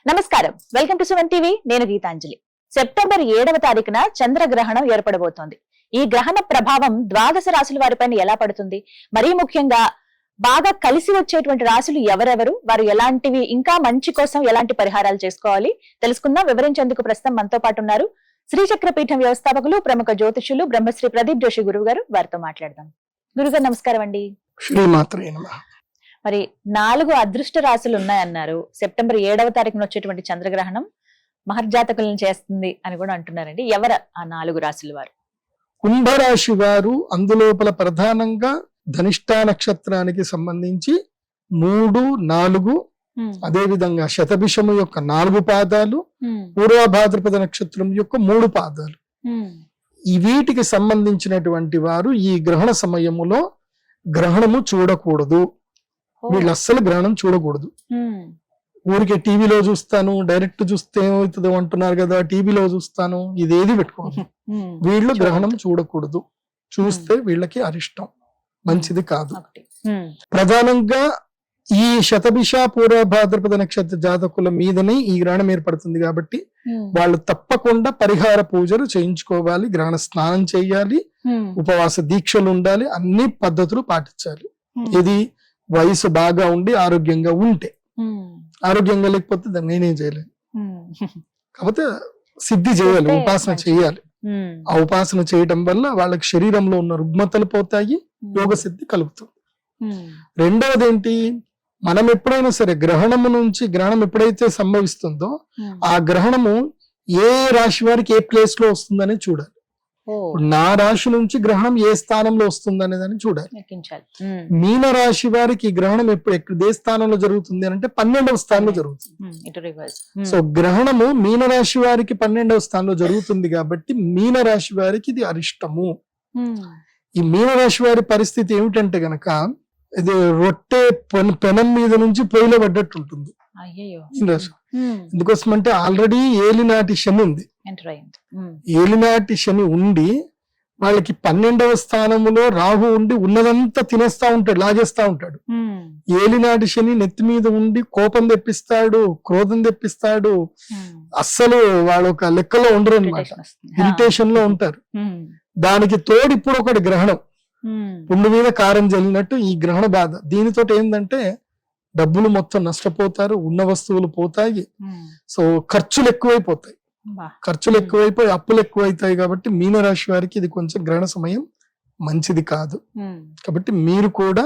నమస్కారం, welcome to Suman TV. నేను Gitanjali. September 7వ తారీఖున చంద్రగ్రహణం ఏర్పడబోతోంది. ఈ గ్రహణ ప్రభావం ద్వాదశ రాశుల వారిపైన ఎలా పడుతుంది, మరీ ముఖ్యంగా బాగా కలిసి వచ్చేటువంటి రాశులు ఎవరెవరు, వారు ఎలాంటివి, ఇంకా మంచి కోసం ఎలాంటి పరిహారాలు చేసుకోవాలి తెలుసుకుందాం. వివరించేందుకు ప్రస్తుతం మనతో పాటు ఉన్నారు శ్రీచక్రపీఠం వ్యవస్థాపకులు, ప్రముఖ జ్యోతిషులు బ్రహ్మశ్రీ ప్రదీప్ జోషి గురువు గారు. వారితో మాట్లాడదాం. గురుగారు నమస్కారం అండి. శ్రీమాత్రే నమః. మరి 4 అదృష్ట రాశులు ఉన్నాయన్నారు. సెప్టెంబర్ 7వ తారీఖున వచ్చేటువంటి చంద్రగ్రహణం మహర్జాతకులను చేస్తుంది అని కూడా అంటున్నారండి. ఎవరు ఆ 4 రాశుల వారు? కుంభరాశి వారు అందులోపల ప్రధానంగా ధనిష్టా నక్షత్రానికి సంబంధించి 3, 4, అదే విధంగా శతభిషము యొక్క 4 పాదాలు, పూర్వభాద్రపద నక్షత్రం యొక్క 3 పాదాలు, ఈ వీటికి సంబంధించినటువంటి వారు ఈ గ్రహణ సమయములో గ్రహణము చూడకూడదు. వీళ్ళు అస్సలు గ్రహణం చూడకూడదు. ఊరికే టీవీలో చూస్తాను, డైరెక్ట్ చూస్తే ఏమవుతుందో అంటున్నారు కదా, టీవీలో చూస్తాను, ఇదేది పెట్టుకోదు. వీళ్ళు గ్రహణం చూడకూడదు. చూస్తే వీళ్ళకి అరిష్టం, మంచిది కాదు. ప్రధానంగా ఈ శతభిష పూర్వ భాద్రపద నక్షత్ర జాతకుల మీదనే ఈ గ్రహణం ఏర్పడుతుంది కాబట్టి వాళ్ళు తప్పకుండా పరిహార పూజలు చేయించుకోవాలి, గ్రహణ స్నానం చేయాలి, ఉపవాస దీక్షలు ఉండాలి, అన్ని పద్ధతులు పాటించాలి. ఇది వయసు బాగా ఉండి ఆరోగ్యంగా ఉంటే. ఆరోగ్యంగా లేకపోతే దాన్ని నేనేం చేయలేను. కాకపోతే సిద్ధి చేయాలి, ఉపాసన చేయాలి. ఆ ఉపాసన చేయటం వల్ల వాళ్ళకి శరీరంలో ఉన్న రుగ్మతలు పోతాయి, యోగ సిద్ధి కలుగుతుంది. రెండవది ఏంటి, మనం ఎప్పుడైనా సరే గ్రహణము నుంచి, గ్రహణం ఎప్పుడైతే సంభవిస్తుందో ఆ గ్రహణము ఏ రాశి వారికి ఏ ప్లేస్ లో వస్తుందని చూడాలి. నా రాశి నుంచి గ్రహణం ఏ స్థానంలో వస్తుంది అనేదాన్ని చూడాలి. మీన రాశి వారికి గ్రహణం ఎప్పుడు ఏ స్థానంలో జరుగుతుంది అంటే 12వ స్థానంలో జరుగుతుంది. సో గ్రహణము మీన రాశి వారికి 12వ స్థానంలో జరుగుతుంది కాబట్టి మీన రాశి వారికి ఇది అరిష్టము. ఈ మీన రాశి వారి పరిస్థితి ఏమిటంటే గనక, ఇది రొట్టె పెనం మీద నుంచి పొయ్యిలో పడ్డట్టు ఉంటుంది. ఎందుకోసం అంటే ఆల్రెడీ ఏలినాటి శని ఉంది. ఏలినాటి శని ఉండి వాళ్ళకి 12వ స్థానములో రాహు ఉండి ఉన్నదంతా తినేస్తా ఉంటాడు, లాగేస్తా ఉంటాడు. ఏలినాటి శని నెత్తి మీద ఉండి కోపం తెప్పిస్తాడు, క్రోధం తెప్పిస్తాడు. అస్సలు వాళ్ళు ఒక లెక్కలో ఉండరు అనమాట, ఇరిటేషన్ లో ఉంటారు. దానికి తోడు ఇప్పుడు ఒకటి గ్రహణం, పుండు మీద కారం జల్లినట్టు ఈ గ్రహణ బాధ. దీనితో ఏంటంటే డబ్బులు మొత్తం నష్టపోతారు, ఉన్న వస్తువులు పోతాయి. సో ఖర్చులు ఎక్కువైపోతాయి, ఖర్చులు ఎక్కువైపోయి అప్పులు ఎక్కువైతాయి. కాబట్టి మీనరాశి వారికి ఇది కొంచెం గ్రహణ సమయం మంచిది కాదు. కాబట్టి మీరు కూడా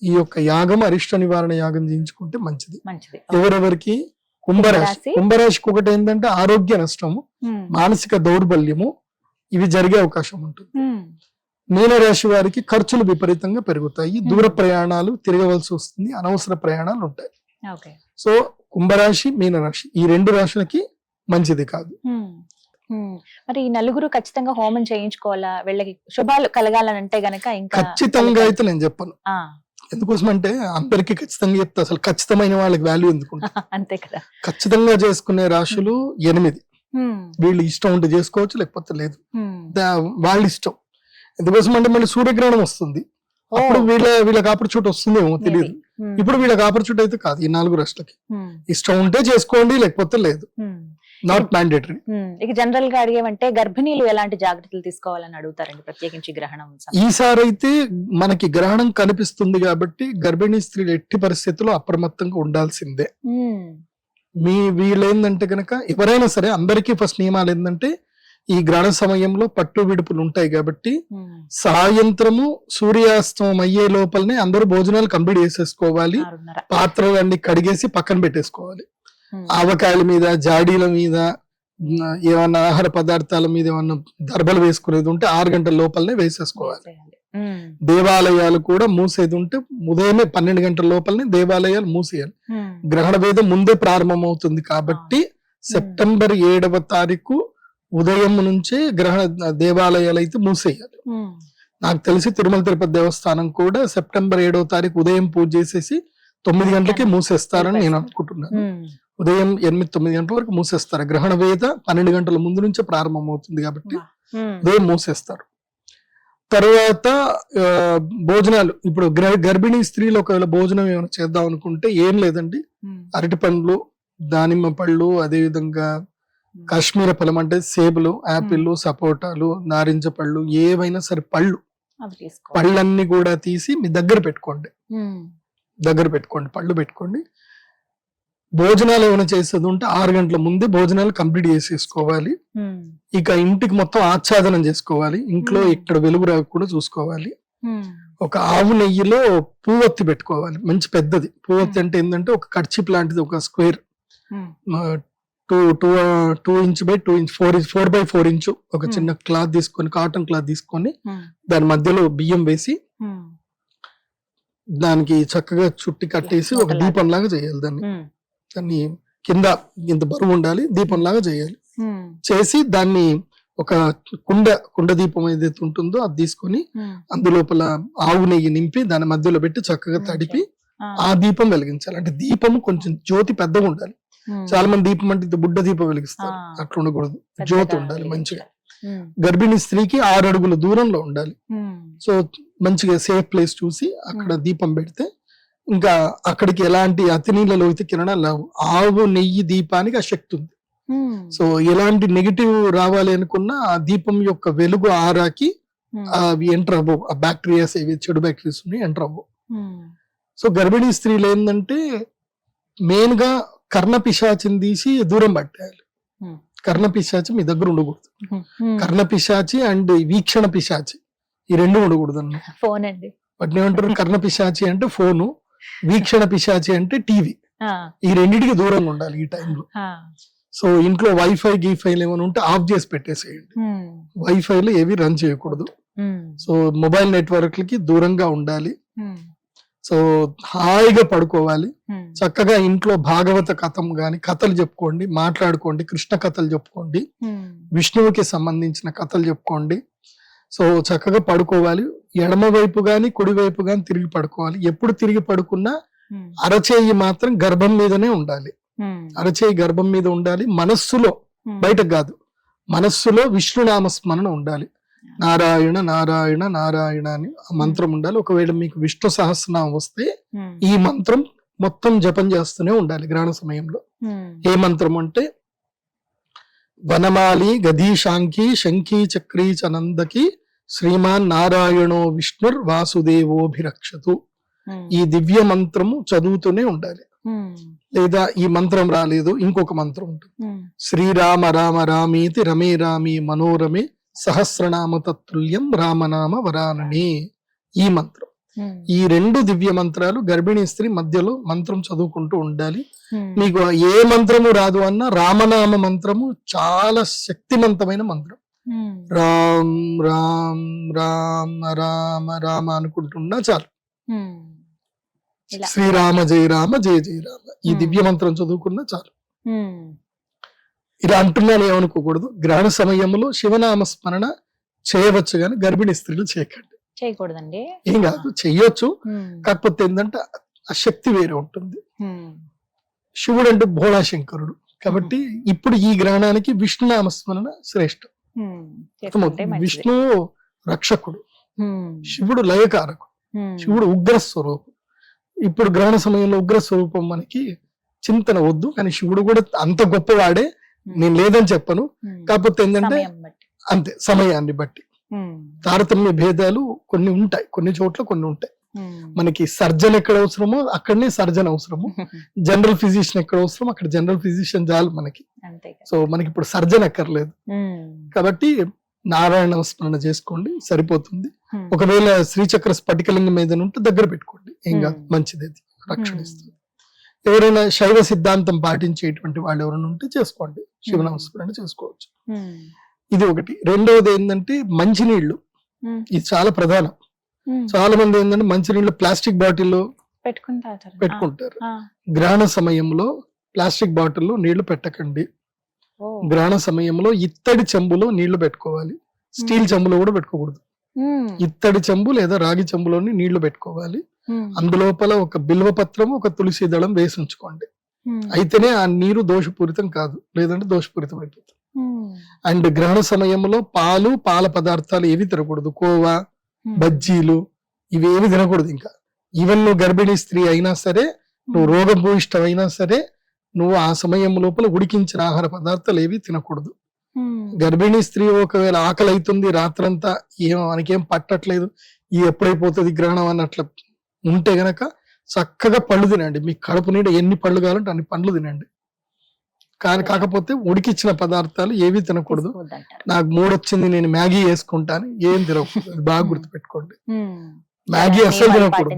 ఈ యొక్క యాగం, అరిష్ట నివారణ యాగం చేయించుకుంటే మంచిది. ఎవరెవరికి? కుంభరాశికి ఒకటి ఏంటంటే ఆరోగ్య నష్టము, మానసిక దౌర్బల్యము, ఇవి జరిగే అవకాశం ఉంటుంది. మీనరాశి వారికి ఖర్చులు విపరీతంగా పెరుగుతాయి, దూర ప్రయాణాలు తిరగవలసి వస్తుంది, అనవసర ప్రయాణాలు ఉంటాయి. సో కుంభరాశి, మీనరాశి ఈ 2 రాశులకి మంచిది కాదు. మరి ఈ 4 ఖచ్చితంగా హోమం చేయించుకోవాలా, వీళ్ళకి శుభాలు కలగాలనంటే గనక? ఇంకా ఖచ్చితంగా అయితే నేను చెప్పను. ఎందుకోసం అంటే అందరికి ఖచ్చితంగా చెప్తా, అసలు ఖచ్చితమైన వాళ్ళకి వాల్యూ ఎందుకుంటా. అంతే కదా. ఖచ్చితంగా చేసుకునే రాశులు 8. వీళ్ళు ఇష్టం ఉంటే చేసుకోవచ్చు, లేకపోతే లేదు, వాళ్ళ ఇష్టం. ఎందుకోసం అంటే మళ్ళీ సూర్యగ్రహణం వస్తుంది, అప్పుడు వీళ్ళకి ఆపర్చునిటీ వస్తుందేమో తెలియదు. ఇప్పుడు వీళ్ళకి ఆపర్చునిటీ అయితే కాదు. ఈ 4 రాష్ట్రాలకి ఇష్టం ఉంటే చేసుకోండి, లేకపోతే లేదు, నాట్ మ్యాండేటరీ. ఇక జనరల్ గా అడిగేమంటే గర్భిణీలు ఎలాంటి జాగ్రత్తలు తీసుకోవాలని అడుగుతారండి, ప్రత్యేకించి గ్రహణం? ఈసారి అయితే మనకి గ్రహణం కనిపిస్తుంది కాబట్టి గర్భిణీ స్త్రీలు ఎట్టి పరిస్థితుల్లో అప్రమత్తంగా ఉండాల్సిందే. వీళ్ళు ఏంటంటే కనుక ఎవరైనా సరే, అందరికీ ఫస్ట్ నియమాలు ఏంటంటే ఈ గ్రహణ సమయంలో పట్టు విడుపులు ఉంటాయి కాబట్టి సాయంత్రము సూర్యాస్తమం అయ్యే లోపలనే అందరూ భోజనాలు కంప్లీట్ చేసేసుకోవాలి. పాత్రలన్నీ కడిగేసి పక్కన పెట్టేసుకోవాలి. ఆవకాయల మీద, జాడీల మీద, ఏమన్నా ఆహార పదార్థాల మీద ఏమన్నా దర్బలు వేసుకునేది ఉంటే 6 గంటల లోపలనే వేసేసుకోవాలి. దేవాలయాలు కూడా మూసేది ఉంటే ఉదయమే 12 గంటల లోపలనే దేవాలయాలు మూసేయాలి. గ్రహణ భేదం ముందే ప్రారంభమవుతుంది కాబట్టి సెప్టెంబర్ 7వ తారీఖు ఉదయం నుంచే గ్రహణ దేవాలయాలు అయితే మూసేయాలి. నాకు తెలిసి తిరుమల తిరుపతి దేవస్థానం కూడా సెప్టెంబర్ 7వ తారీఖు ఉదయం పూజ చేసేసి 9 గంటలకి మూసేస్తారని నేను అనుకుంటున్నాను. ఉదయం 8-9 గంటల వరకు మూసేస్తారు. గ్రహణ వేద 12 గంటల ముందు నుంచే ప్రారంభం అవుతుంది కాబట్టి ఉదయం మూసేస్తారు. తర్వాత భోజనాలు, ఇప్పుడు గర్భిణీ స్త్రీలు ఒకవేళ భోజనం ఏమైనా చేద్దాం అనుకుంటే ఏం లేదండి, అరటి పండ్లు, దానిమ్మ పళ్ళు, అదే విధంగా కాశ్మీర ఫలం అంటే సేబులు, యాపిల్, సపోటాలు, నారింజ పళ్ళు, ఏవైనా సరే పళ్ళు, అవి తీసుకో. పళ్ళన్నీ కూడా తీసి మీ దగ్గర పెట్టుకోండి. పళ్ళు పెట్టుకోండి. భోజనాలు ఏమైనా చేసేది ఉంటే 6 గంటల ముందే భోజనాలు కంప్లీట్ చేసేసుకోవాలి. ఇక ఇంటికి మొత్తం ఆచ్ఛాదనం చేసుకోవాలి. ఇంట్లో ఇక్కడ వెలుగు రాకుండా చూసుకోవాలి. ఒక ఆవు నెయ్యిలో పువ్వొత్తి పెట్టుకోవాలి, మంచి పెద్దది. పువ్వొత్తి అంటే ఏంటంటే ఒక కర్చీప్ లాంటిది, ఒక square 2 inch by 2 inch 4 inch ఒక చిన్న క్లాత్ తీసుకొని, కాటన్ క్లాత్ తీసుకొని దాని మధ్యలో బియ్యం వేసి దానికి చక్కగా చుట్టి కట్టేసి ఒక దీపం లాగా చేయాలి. దాన్ని కింద ఇంత బరువు ఉండాలి, దీపం లాగా చేయాలి. చేసి దాన్ని ఒక కుండ దీపం ఏదైతే ఉంటుందో అది తీసుకొని అందులోపల ఆవు నెయ్యి నింపి దాని మధ్యలో పెట్టి చక్కగా తడిపి ఆ దీపం వెలిగించాలి. అంటే దీపం కొంచెం జ్యోతి పెద్దగా ఉండాలి. చాలా మంది దీపం అంటే ఇంత బుడ్డ దీపం వెలిగిస్తారు, అట్లా ఉండకూడదు. జ్యోతి ఉండాలి మంచిగా. గర్భిణీ స్త్రీకి 6 అడుగుల దూరంలో ఉండాలి. సో మంచిగా సేఫ్ ప్లేస్ చూసి అక్కడ దీపం పెడితే ఇంకా అక్కడికి ఎలాంటి అతినీల లోహిత కిరణాలు లేవు. ఆవు నెయ్యి దీపానికి ఆ శక్తి ఉంది. సో ఎలాంటి నెగిటివ్ రావాలి అనుకున్నా ఆ దీపం యొక్క వెలుగు ఆరాకి అవి ఎంటర్ అవ్వవు. ఆ బ్యాక్టీరియాస్ ఏవి చెడు బ్యాక్టీరియాస్ ఉన్నాయి ఎంటర్ అవ్వవు. సో గర్భిణీ స్త్రీలు ఏంటంటే మెయిన్ గా కర్ణ పిశాచిని తీసి దూరం పట్టేయాలి. కర్ణ పిశాచి మీ దగ్గర ఉండకూడదు. కర్ణ పిశాచి అండ్ వీక్షణ పిశాచి ఈ రెండు ఉండకూడదు అన్నమాట. ఫోన్ అండి వాటిని ఏమంటారు? కర్ణ పిశాచి అంటే ఫోను, వీక్షణ పిశాచి అంటే టీవీ. ఈ రెండింటికి దూరంగా ఉండాలి ఈ టైంలో. సో ఇంట్లో వైఫై గీఫైలు ఏమైనా ఉంటే ఆఫ్ చేసి పెట్టేసేయండి. వైఫైలు ఏవి రన్ చేయకూడదు. సో మొబైల్ నెట్వర్క్లకి దూరంగా ఉండాలి. సో హాయిగా పడుకోవాలి. చక్కగా ఇంట్లో భాగవత కథం గాని కథలు చెప్పుకోండి, మాట్లాడుకోండి, కృష్ణ కథలు చెప్పుకోండి, విష్ణువుకి సంబంధించిన కథలు చెప్పుకోండి. సో చక్కగా పడుకోవాలి. ఎడమ వైపు గాని కుడి వైపు గాని తిరిగి పడుకోవాలి. ఎప్పుడు తిరిగి పడుకున్నా అరచేయి మాత్రం గర్భం మీదనే ఉండాలి. అరచేయి గర్భం మీద ఉండాలి. మనస్సులో, బయటకు కాదు, మనస్సులో విష్ణునామ స్మరణ ఉండాలి. నారాయణ నారాయణ నారాయణ అని ఆ మంత్రం ఉండాలి. ఒకవేళ మీకు విష్ణు సహస్రనామం వస్తే ఈ మంత్రం మొత్తం జపం చేస్తూనే ఉండాలి గ్రహణ సమయంలో. ఏ మంత్రం అంటే వనమాలి గదీశాంకి శంఖీ చక్రీ చనందకి శ్రీమాన్ నారాయణో విష్ణుర్ వాసుదేవోభిరక్షతు. ఈ దివ్య మంత్రము చదువుతూనే ఉండాలి. లేదా ఈ మంత్రం రాలేదు, ఇంకొక మంత్రం ఉంటుంది. శ్రీరామ రామ రామేతి రమే రామి మనోరమే సహస్రనామ తత్తుల్యం రామనామ వరాననే. ఈ మంత్రం, ఈ 2 దివ్య మంత్రాలు గర్భిణీ స్త్రీ మధ్యలో మంత్రం చదువుకుంటూ ఉండాలి. మీకు ఏ మంత్రము రాదు అన్న రామనామ మంత్రము చాలా శక్తివంతమైన మంత్రం. రామ్ రామ్ రామ రామ రామ అనుకుంటున్నా చాలు. శ్రీరామ జయ రామ జయ జయ రామ ఈ దివ్య మంత్రం చదువుకున్నా చాలు. ఇలా అంటున్నాను ఏమనుకోకూడదు. గ్రహణ సమయంలో శివనామ స్మరణ చేయవచ్చు కానీ గర్భిణీ స్త్రీలు చేయకండి. చేయకూడదండి. ఏం కాదు, చెయ్యొచ్చు. కాకపోతే ఏంటంటే ఆ శక్తి వేరే ఉంటుంది. శివుడు అంటే భోళాశంకరుడు కాబట్టి ఇప్పుడు ఈ గ్రహణానికి విష్ణునామ స్మరణ శ్రేష్టం. విష్ణు రక్షకుడు, శివుడు లయకారకుడు, శివుడు ఉగ్ర స్వరూపం. ఇప్పుడు గ్రహణ సమయంలో ఉగ్ర స్వరూపం మనకి చింతన వద్దు, కానీ శివుడు కూడా అంత గొప్పవాడే, నేను లేదని చెప్పను. కాకపోతే ఏంటంటే అంతే, సమయాన్ని బట్టి తారతమ్య భేదాలు కొన్ని ఉంటాయి, కొన్ని చోట్ల కొన్ని ఉంటాయి. మనకి సర్జన్ ఎక్కడ అవసరమో అక్కడనే సర్జన్ అవసరము, జనరల్ ఫిజిషియన్ ఎక్కడ అవసరం అక్కడ జనరల్ ఫిజిషియన్ చాలు మనకి. సో మనకి ఇప్పుడు సర్జన్ అక్కర్లేదు కాబట్టి నారాయణ స్మరణ చేసుకోండి సరిపోతుంది. ఒకవేళ శ్రీచక్ర స్ఫటికలింగం మీద ఉంటే దగ్గర పెట్టుకోండి, ఏం కాదు, మంచిది, రక్షణ ఇస్తుంది. ఎవరైనా శైవ సిద్ధాంతం పాటించేటువంటి వాళ్ళు ఎవరైనా ఉంటే చేసుకోండి, శివనామస్మరణ చేసుకోవచ్చు. ఇది ఒకటి. రెండవది ఏంటంటే మంచినీళ్లు, ఇది చాలా ప్రధానం. చాలా మంది ఏంటంటే మంచినీళ్ళు ప్లాస్టిక్ బాటిల్లో పెట్టుకుంటారు. గ్రహణ సమయంలో ప్లాస్టిక్ బాటిల్లో నీళ్లు పెట్టకండి. గ్రహణ సమయంలో ఇత్తడి చెంబులో నీళ్లు పెట్టుకోవాలి, స్టీల్ చెంబులో కూడా పెట్టుకోకూడదు. ఇత్తడి చెంబు లేదా రాగి చెంబులోని నీళ్లు పెట్టుకోవాలి. అందులోపల ఒక బిల్వ పత్రం, ఒక తులసి దళం వేసి ఉంచుకోండి. అయితేనే ఆ నీరు దోషపూరితం కాదు, లేదంటే దోషపూరితం అయిపోతుంది. అండ్ గ్రహణ సమయంలో పాలు, పాల పదార్థాలు ఏవి తినకూడదు. కోవా, బజ్జీలు ఇవేవి తినకూడదు. ఇంకా ఈవెన్ నువ్వు గర్భిణీ స్త్రీ అయినా సరే, నువ్వు రోగభూయిష్టం అయినా సరే, నువ్వు ఆ సమయం లోపల ఉడికించిన ఆహార పదార్థాలు ఏవి తినకూడదు. గర్భిణీ స్త్రీ ఒకవేళ ఆకలి అవుతుంది రాత్రంతా మనకేం పట్టట్లేదు, ఎప్పుడైపోతుంది గ్రహణం అన్నట్లు ఉంటే గనక చక్కగా పళ్ళు తినండి. మీ కడుపు నిండా ఎన్ని పళ్ళు కావాలంటే అన్ని పండ్లు తినండి. కాకపోతే ఉడికిచ్చిన పదార్థాలు ఏవి తినకూడదు. నాకు మూడొచ్చింది నేను మ్యాగీ వేసుకుంటాను, ఏం తినకూడదు. అది బాగా గుర్తుపెట్టుకోండి. మ్యాగీ అస్సలు తినకూడదు.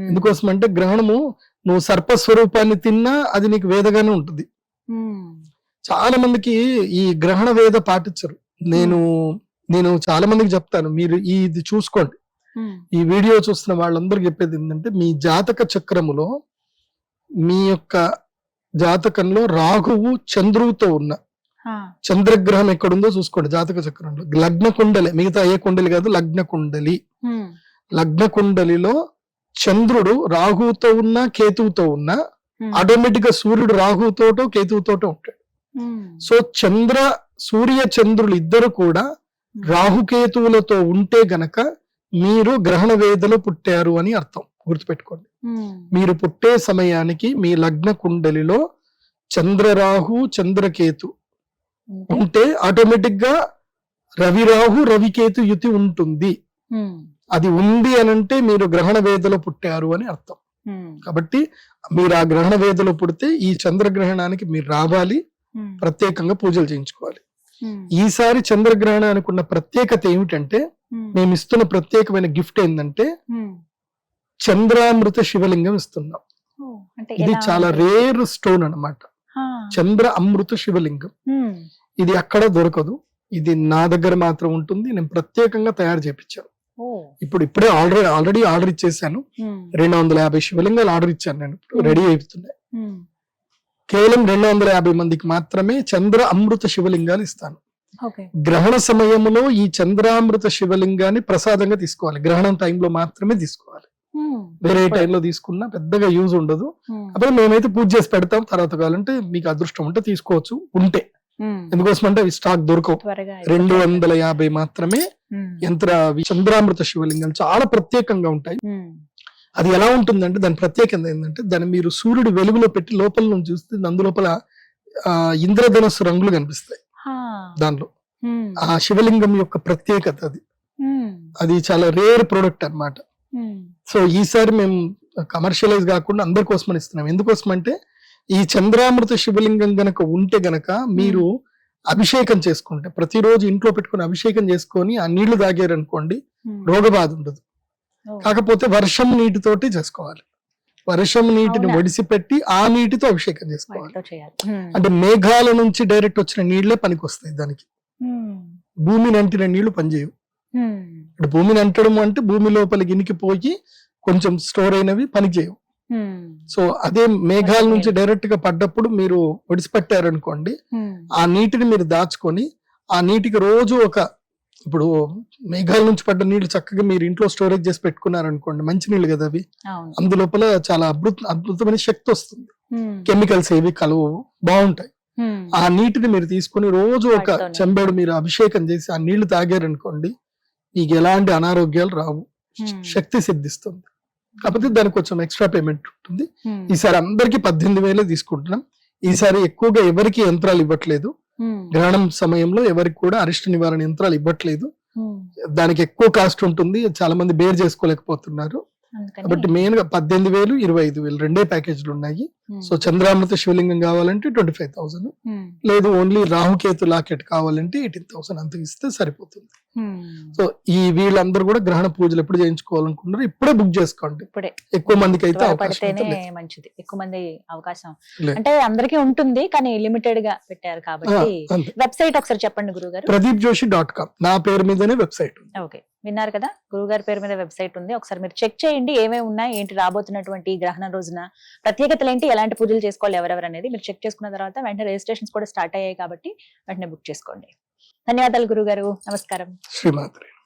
ఎందుకోసం అంటే గ్రహణము నువ్వు సర్పస్వరూపాన్ని తిన్నా అది నీకు వేదగానే ఉంటుంది. చాలా మందికి ఈ గ్రహణ వేద పాటించరు. నేను చాలా మందికి చెప్తాను, మీరు ఇది చూసుకోండి. ఈ వీడియో చూస్తున్న వాళ్ళందరికీ చెప్పేది ఏంటంటే, మీ జాతక చక్రములో మీ యొక్క జాతకంలో రాహువు చంద్రువుతో ఉన్న చంద్రగ్రహం ఎక్కడుందో చూసుకోండి. జాతక చక్రంలో లగ్న కుండలి, మిగతా ఏ కుండలి కాదు, లగ్న కుండలి. లగ్న కుండలిలో చంద్రుడు రాహువుతో ఉన్నా కేతువుతో ఉన్నా ఆటోమేటిక్ గా సూర్యుడు రాహువుతోటో కేతువుతోటో ఉంటాడు. సో సూర్య చంద్రులు ఇద్దరు కూడా రాహుకేతువులతో ఉంటే గనక మీరు గ్రహణ వేదలో పుట్టారు అని అర్థం. గుర్తుపెట్టుకోండి. మీరు పుట్టే సమయానికి మీ లగ్న కుండలిలో చంద్రరాహు చంద్రకేతు ఉంటే ఆటోమేటిక్ గా రవిరాహు రవికేతు యుతి ఉంటుంది. అది ఉంది అనంటే మీరు గ్రహణ వేదలో పుట్టారు అని అర్థం. కాబట్టి మీరు ఆ గ్రహణ వేదలో పుడితే ఈ చంద్రగ్రహణానికి మీరు రావాలి, ప్రత్యేకంగా పూజలు చేయించుకోవాలి. ఈసారి చంద్రగ్రహణానికి ఉన్న ప్రత్యేకత ఏమిటంటే, మేము ఇస్తున్న ప్రత్యేకమైన గిఫ్ట్ ఏంటంటే చంద్రామృత శివలింగం ఇస్తున్నాం. ఇది చాలా రేర్ స్టోన్ అన్నమాట. చంద్ర అమృత శివలింగం. ఇది అక్కడ దొరకదు, ఇది నా దగ్గర మాత్రం ఉంటుంది. నేను ప్రత్యేకంగా తయారు చేయించాను. ఇప్పుడే ఆల్రెడీ ఆర్డర్ ఇచ్చేసాను. 250 శివలింగాలు ఆర్డర్ ఇచ్చాను. నేను రెడీ అయిపోతున్నాయి. కేవలం 250 మందికి మాత్రమే చంద్ర అమృత శివలింగాలు ఇస్తాను. గ్రహణ సమయంలో ఈ చంద్రామృత శివలింగాన్ని ప్రసాదంగా తీసుకోవాలి. గ్రహణం టైంలో మాత్రమే తీసుకోవాలి. వేరే టైంలో తీసుకున్నా పెద్దగా యూజ్ ఉండదు. అప్పుడు మేమైతే పూజ చేసి పెడతాం. తర్వాత కావాలంటే మీకు అదృష్టం ఉంటే తీసుకోవచ్చు. ఉంటే ఎందుకోసం అంటే అవి స్టాక్ దొరకవు. 250 మాత్రమే చంద్రామృత శివలింగాలు చాలా ప్రత్యేకంగా ఉంటాయి. అది ఎలా ఉంటుందంటే దాని ప్రత్యేకత ఏంటంటే, దాన్ని మీరు సూర్యుడు వెలుగులో పెట్టి లోపల నుంచి చూస్తే అందులోపల ఇంద్రధనస్సు రంగులు కనిపిస్తాయి. దానిలో ఆ శివలింగం యొక్క ప్రత్యేకత అది చాలా రేర్ ప్రోడక్ట్ అన్నమాట. సో ఈసారి మేము కమర్షియలైజ్ కాకుండా అందరి కోసమని ఇస్తున్నాం. ఎందుకోసం అంటే ఈ చంద్రామృత శివలింగం గనక ఉంటే గనక మీరు అభిషేకం చేసుకుంటే, ప్రతిరోజు ఇంట్లో పెట్టుకుని అభిషేకం చేసుకొని ఆ నీళ్లు తాగారనుకోండి, రోగబాధ ఉండదు. కాకపోతే వర్షం నీటితోటి చేసుకోవాలి. వర్షం నీటిని ఒడిసిపెట్టి ఆ నీటితో అభిషేకం చేసుకోవాలి. అంటే మేఘాల నుంచి డైరెక్ట్ వచ్చిన నీళ్లే పనికి వస్తాయి దానికి. భూమిని అంటిన నీళ్లు పనిచేయవు. ఇప్పుడు భూమిని అంటడం అంటే భూమి లోపలికి ఇనికిపోయి కొంచెం స్టోర్ అయినవి పనిచేయవు. సో అదే మేఘాల నుంచి డైరెక్ట్ గా పడ్డప్పుడు మీరు ఒడిసిపెట్టారనుకోండి, ఆ నీటిని మీరు దాచుకొని ఆ నీటికి రోజు ఇప్పుడు మేఘాల నుంచి పడ్డ నీళ్లు చక్కగా మీరు ఇంట్లో స్టోరేజ్ చేసి పెట్టుకున్నారనుకోండి, మంచి నీళ్లు కదా అవి. అందులోపల చాలా అద్భుతమైన శక్తి వస్తుంది. కెమికల్స్ ఏవి కలవు, బాగుంటాయి. ఆ నీటిని మీరు తీసుకుని రోజు ఒక చెంబెడు మీరు అభిషేకం చేసి ఆ నీళ్లు తాగారనుకోండి, మీకు ఎలాంటి అనారోగ్యాలు రావు, శక్తి సిద్ధిస్తుంది. కాకపోతే దానికి కొంచెం ఎక్స్ట్రా పేమెంట్ ఉంటుంది. ఈసారి అందరికి 18,000 తీసుకుంటున్నాం. ఈసారి ఎక్కువగా ఎవరికి యంత్రాలు ఇవ్వట్లేదు. గ్రహణం సమయంలో ఎవరికి కూడా అరిష్ట నివారణ యంత్రాలు ఇవ్వట్లేదు. దానికి ఎక్కువ కాస్ట్ ఉంటుంది, చాలా మంది బేర్ చేసుకోలేకపోతున్నారు. కాబట్టి మెయిన్ గా 18,000, 25,000 రెండే ప్యాకేజీలు ఉన్నాయి. సో చంద్రామృత శివలింగం కావాలంటే 25,000, లేదు ఓన్లీ రాహుకేతు లాకెట్ కావాలంటే 18,000 అంత ఇస్తే సరిపోతుంది. సో ఈ వీళ్ళందరూ కూడా గ్రహణ పూజలు ఎప్పుడు చేయించుకోవాలనుకుంటున్నారు, ఇప్పుడే బుక్ చేసుకోండి. ఎక్కువ మందికి అయితే మంచిది. ఎక్కువ మంది అవకాశం అంటే అందరికీ ఉంటుంది, కానీ లిమిటెడ్ గా పెట్టారు కాబట్టి. వెబ్సైట్ ఒకసారి చెప్పండి గురుగారు. pradeepjoshi.com నా పేరు మీదనే వెబ్సైట్. ఓకే, విన్నారు కదా, గురుగారి పేరు మీద వెబ్సైట్ ఉంది. ఒకసారి మీరు చెక్ చేయండి ఏమేమి ఉన్నాయి, ఏంటి రాబోతున్నటువంటి గ్రహణ రోజున ప్రత్యేకతలు ఏంటి, ఎలాంటి పూజలు చేసుకోవాలి ఎవరెవరు అనేది మీరు చెక్ చేసుకున్న తర్వాత వెంటనే రిజిస్ట్రేషన్స్ కూడా స్టార్ట్ అయ్యాయి కాబట్టి వెంటనే బుక్ చేసుకోండి. ధన్యవాదాలు గురుగారు, నమస్కారం. శ్రీమాత్రే.